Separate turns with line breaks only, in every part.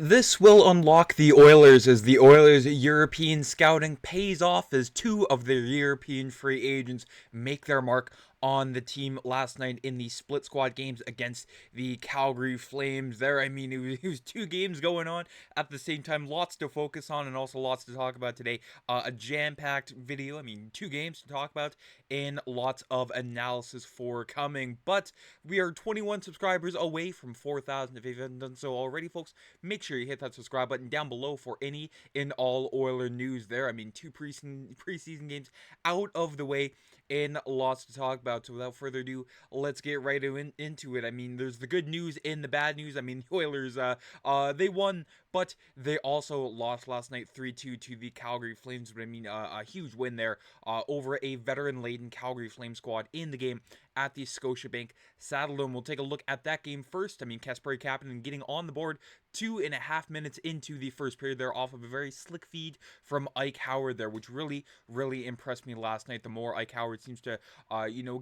This will unlock the Oilers as the Oilers' European scouting pays off as two of their European free agents make their mark on the team last night in the split squad games against the Calgary Flames. It was two games going on at the same time. Lots to focus on and also lots to talk about today. A jam-packed video. Two games to talk about and lots of analysis for coming. But we are 21 subscribers away from 4,000. If you haven't done so already, folks, make sure you hit that subscribe button down below for any and all Oiler news there. Two preseason games out of the way and lots to talk about. So without further ado, let's get right into it. There's the good news and the bad news. The Oilers, they won, but they also lost last night 3-2 to the Calgary Flames. A huge win there over a veteran-laden Calgary Flame squad in the game at the Scotiabank Saddledome. We'll take a look at that game first. Kasperi Kapanen getting on the board 2.5 minutes into the first period there off of a very slick feed from Ike Howard there, which really, really impressed me last night. The more Ike Howard seems to,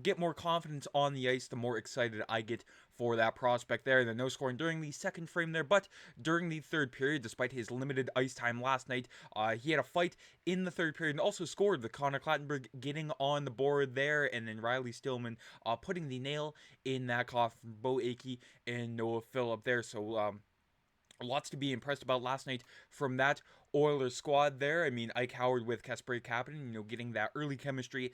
get more confidence on the ice, the more excited I get for that prospect there. And then no scoring during the second frame there, but during the third period, despite his limited ice time last night, he had a fight in the third period and also scored. The Connor Clattenburg getting on the board there, and then Riley Stillman putting the nail in that coffin from Bo Akey and Noah Phillip there. So lots to be impressed about last night from that Oilers squad there. Ike Howard with Kasperi Kapanen, getting that early chemistry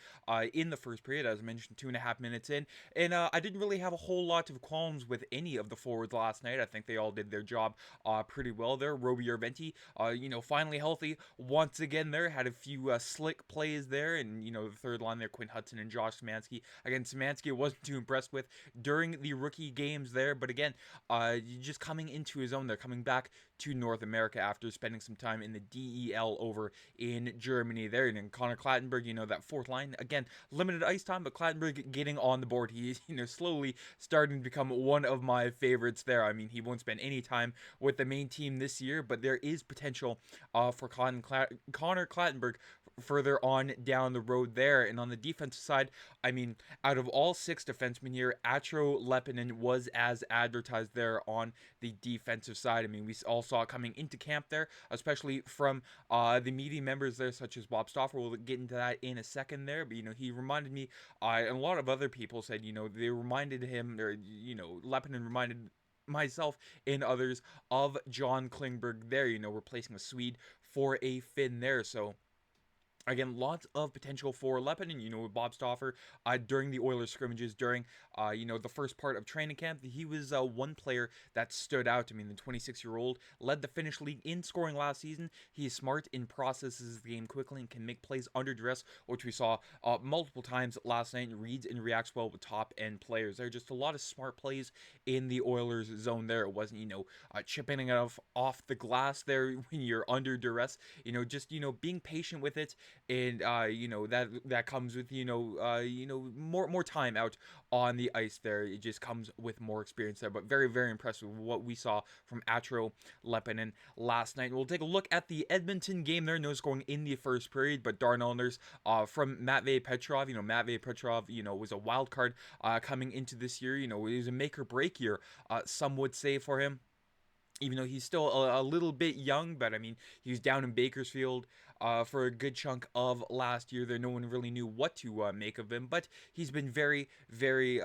in the first period, as I mentioned, 2.5 minutes in. And I didn't really have a whole lot of qualms with any of the forwards last night. I think they all did their job pretty well there. Roby Järventie, finally healthy once again there. Had a few slick plays there. And, the third line there, Quinn Hudson and Josh Szymanski. Again, Szymanski I wasn't too impressed with during the rookie games there. But again, just coming into his own there, coming back to North America after spending some time in the DEL over in Germany there. And then Connor Clattenburg, that fourth line, again, limited ice time, but Clattenburg getting on the board. He's, slowly starting to become one of my favorites there. He won't spend any time with the main team this year, but there is potential for Connor Clattenburg further on down the road there. And on the defensive side, out of all six defensemen here, Atro Lepinen was as advertised there on the defensive side. We all saw it coming into camp there, especially from the media members there, such as Bob Stauffer. We'll get into that in a second there. But, he reminded me, and a lot of other people said, they reminded him, or, Lepinen reminded myself and others of John Klingberg there, replacing a Swede for a Finn there. So again, lots of potential for Lepinen, with Bob Stauffer during the Oilers scrimmages, during, the first part of training camp. He was one player that stood out. The 26-year-old led the Finnish league in scoring last season. He is smart and processes the game quickly and can make plays under duress, which we saw multiple times last night, and reads and reacts well with top-end players. There are just a lot of smart plays in the Oilers zone there. It wasn't, chipping it off the glass there when you're under duress. Just, being patient with it. And that comes with more time out on the ice there. It just comes with more experience there. But very, very impressed with what we saw from Atro Lepinen last night. We'll take a look at the Edmonton game there. No scoring in the first period, but Darnell Nurse from Matvei Petrov. Matvei Petrov was a wild card coming into this year. It was a make or break year, some would say, for him. Even though he's still a little bit young, but he was down in Bakersfield for a good chunk of last year there. No one really knew what to make of him, but he's been very, very,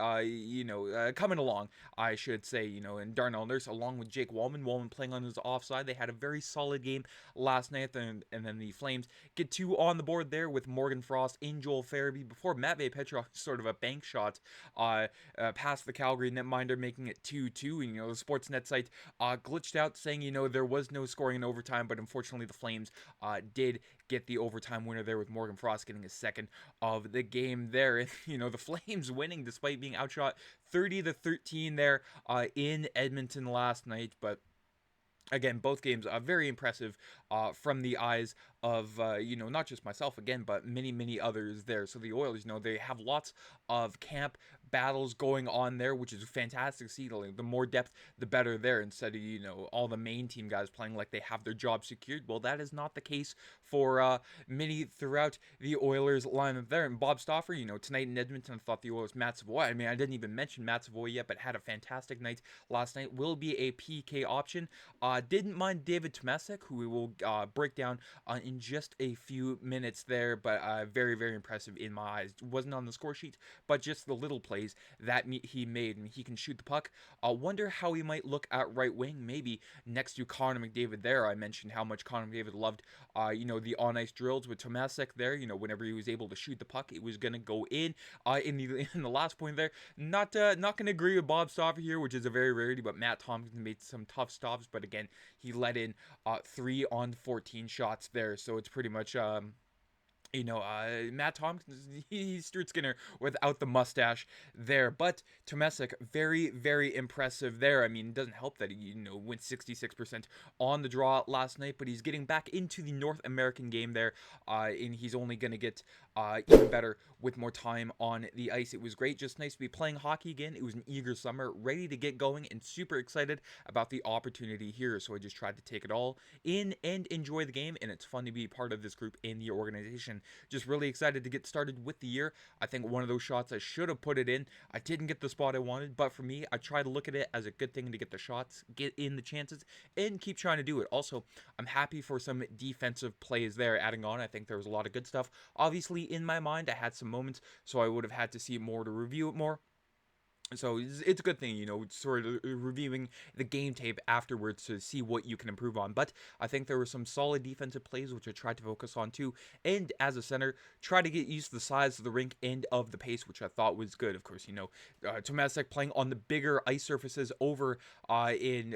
coming along, I should say, and Darnell Nurse along with Jake Wallman playing on his offside. They had a very solid game last night, and then the Flames get two on the board there with Morgan Frost and Joel Farabee before Matvei Petrov sort of a bank shot past the Calgary netminder, making it 2-2. And, the Sportsnet site glitched out saying, there was no scoring in overtime, but unfortunately the Flames did get the overtime winner there with Morgan Frost getting his second of the game there. And, the Flames winning despite being outshot 30-13 there in Edmonton last night. But again, both games very impressive from the eyes of, not just myself again, but many, many others there. So the Oilers, they have lots of camp battles going on there, which is fantastic to see. The more depth, the better there, instead of, all the main team guys playing like they have their job secured. Well, that is not the case for many throughout the Oilers lineup there. And Bob Stauffer, tonight in Edmonton, I thought the Oilers, Matt Savoy, I didn't even mention Matt Savoy yet, but had a fantastic night last night. Will be a PK option Didn't mind David Tomasek, who we will break down in just a few minutes there, but very, very impressive in my eyes. Wasn't on the score sheet, but just the little plays that he made, and he can shoot the puck. Wonder how he might look at right wing, maybe next to Connor McDavid there. I mentioned how much Connor McDavid loved, the on-ice drills with Tomasek there. Whenever he was able to shoot the puck, it was going to go in. In the last point there, not going to agree with Bob Stauffer here, which is a very rarity, but Matt Tompkins made some tough stops, but again, he let in 3 on 14 shots there, so it's pretty much Matt Tompkins, he's Stuart Skinner without the mustache there. But Tomasek, very, very impressive there. I mean, it doesn't help that he, went 66% on the draw last night, but he's getting back into the North American game there, and he's only going to get even better with more time on the ice. It was great, just nice to be playing hockey again. It was an eager summer, ready to get going, and super excited about the opportunity here. So I just tried to take it all in and enjoy the game, and it's fun to be part of this group in the organization. Just really excited to get started with the year. I think one of those shots I should have put it in. I didn't get the spot I wanted, but for me, I try to look at it as a good thing to get the shots, get in the chances, and keep trying to do it. Also, I'm happy for some defensive plays there adding on. I think there was a lot of good stuff. Obviously, in my mind, I had some moments, so I would have had to see more to review it more. So it's a good thing, sort of reviewing the game tape afterwards to see what you can improve on. But I think there were some solid defensive plays, which I tried to focus on too. And as a center, try to get used to the size of the rink and of the pace, which I thought was good. Of course, Tomasek playing on the bigger ice surfaces over in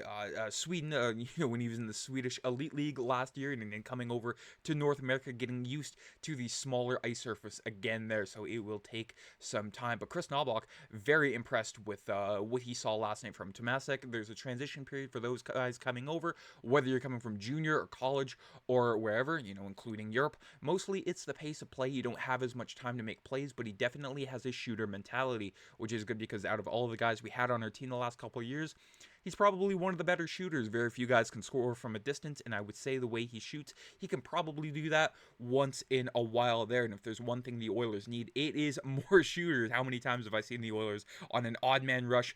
Sweden, when he was in the Swedish Elite League last year, and then coming over to North America, getting used to the smaller ice surface again there. So it will take some time. But Kris Knoblauch, very impressed with what he saw last night from Tomasek. There's a transition period for those guys coming over, whether you're coming from junior or college or wherever, including Europe. Mostly it's the pace of play. You don't have as much time to make plays, but he definitely has a shooter mentality, which is good because out of all of the guys we had on our team the last couple of years, he's probably one of the better shooters. Very few guys can score from a distance, and I would say the way he shoots, he can probably do that once in a while there. And if there's one thing the Oilers need, it is more shooters. How many times have I seen the Oilers on an odd man rush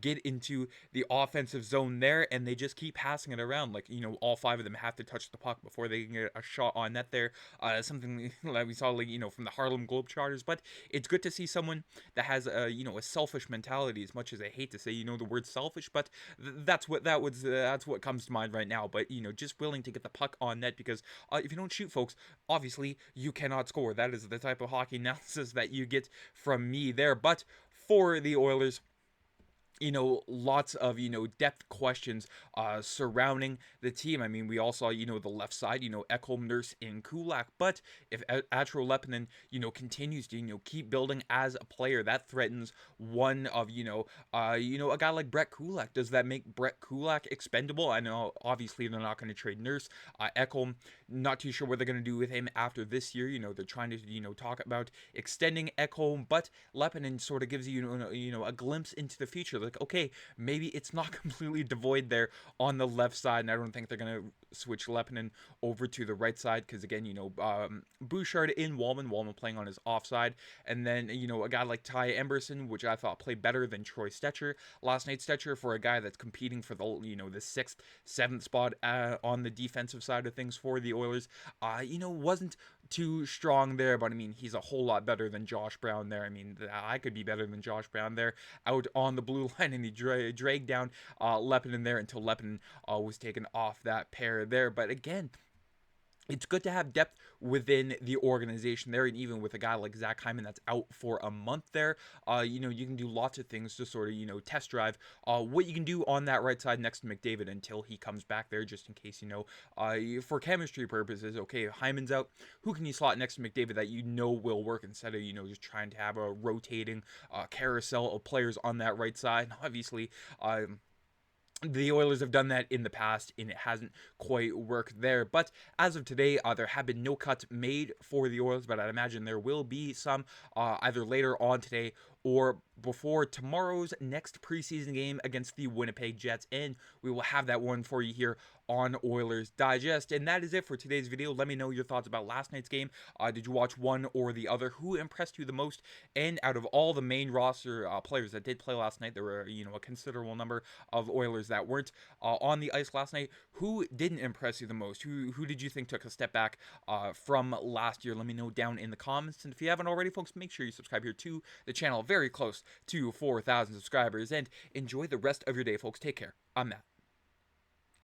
get into the offensive zone there, and they just keep passing it around? Like, all 5 of them have to touch the puck before they can get a shot on net there. Something like we saw, from the Harlem Globetrotters. But it's good to see someone that has a selfish mentality, as much as I hate to say, the word selfish, but that's what comes to mind right now. But just willing to get the puck on net, because if you don't shoot, folks, obviously you cannot score. That is the type of hockey analysis that you get from me there. But for the Oilers, lots of, depth questions surrounding the team. I mean, we all saw, the left side, Ekholm, Nurse, and Kulak. But if Artturo Lehkonen, continues to, keep building as a player, that threatens one of, a guy like Brett Kulak. Does that make Brett Kulak expendable? I know, obviously, they're not going to trade Nurse. Ekholm, not too sure what they're going to do with him after this year. They're trying to, talk about extending Ekholm, but Lehkonen sort of gives you, a glimpse into the future. Like, okay, maybe it's not completely devoid there on the left side, and I don't think they're going to switch Lehkonen over to the right side, because again, Bouchard in Wallman playing on his offside, and then, a guy like Ty Emberson, which I thought played better than Troy Stecher last night. Stecher, for a guy that's competing for the, the 6th, 7th spot on the defensive side of things for the Oilers, wasn't too strong there, but I mean, he's a whole lot better than Josh Brown there. I mean, I could be better than Josh Brown there out on the blue line, and he dragged down Lehkonen there until Lehkonen was taken off that pair there. But again, it's good to have depth within the organization there, and even with a guy like Zach Hyman that's out for a month there, you can do lots of things to sort of, test drive what you can do on that right side next to McDavid until he comes back there, just in case, for chemistry purposes. Okay, Hyman's out, who can you slot next to McDavid that will work, instead of, just trying to have a rotating carousel of players on that right side? Obviously, the Oilers have done that in the past, and it hasn't quite worked there. But as of today, there have been no cuts made for the Oilers, but I'd imagine there will be some either later on today or before tomorrow's next preseason game against the Winnipeg Jets, and we will have that one for you here on Oilers Digest. And that is it for today's video. Let me know your thoughts about last night's game. Did you watch one or the other? Who impressed you the most? And out of all the main roster players that did play last night, there were a considerable number of Oilers that weren't on the ice last night. Who didn't impress you the most? Who did you think took a step back from last year? Let me know down in the comments. And if you haven't already, folks, make sure you subscribe here to the channel. Very close to 4,000 subscribers. And enjoy the rest of your day, folks. Take care. I'm Matt.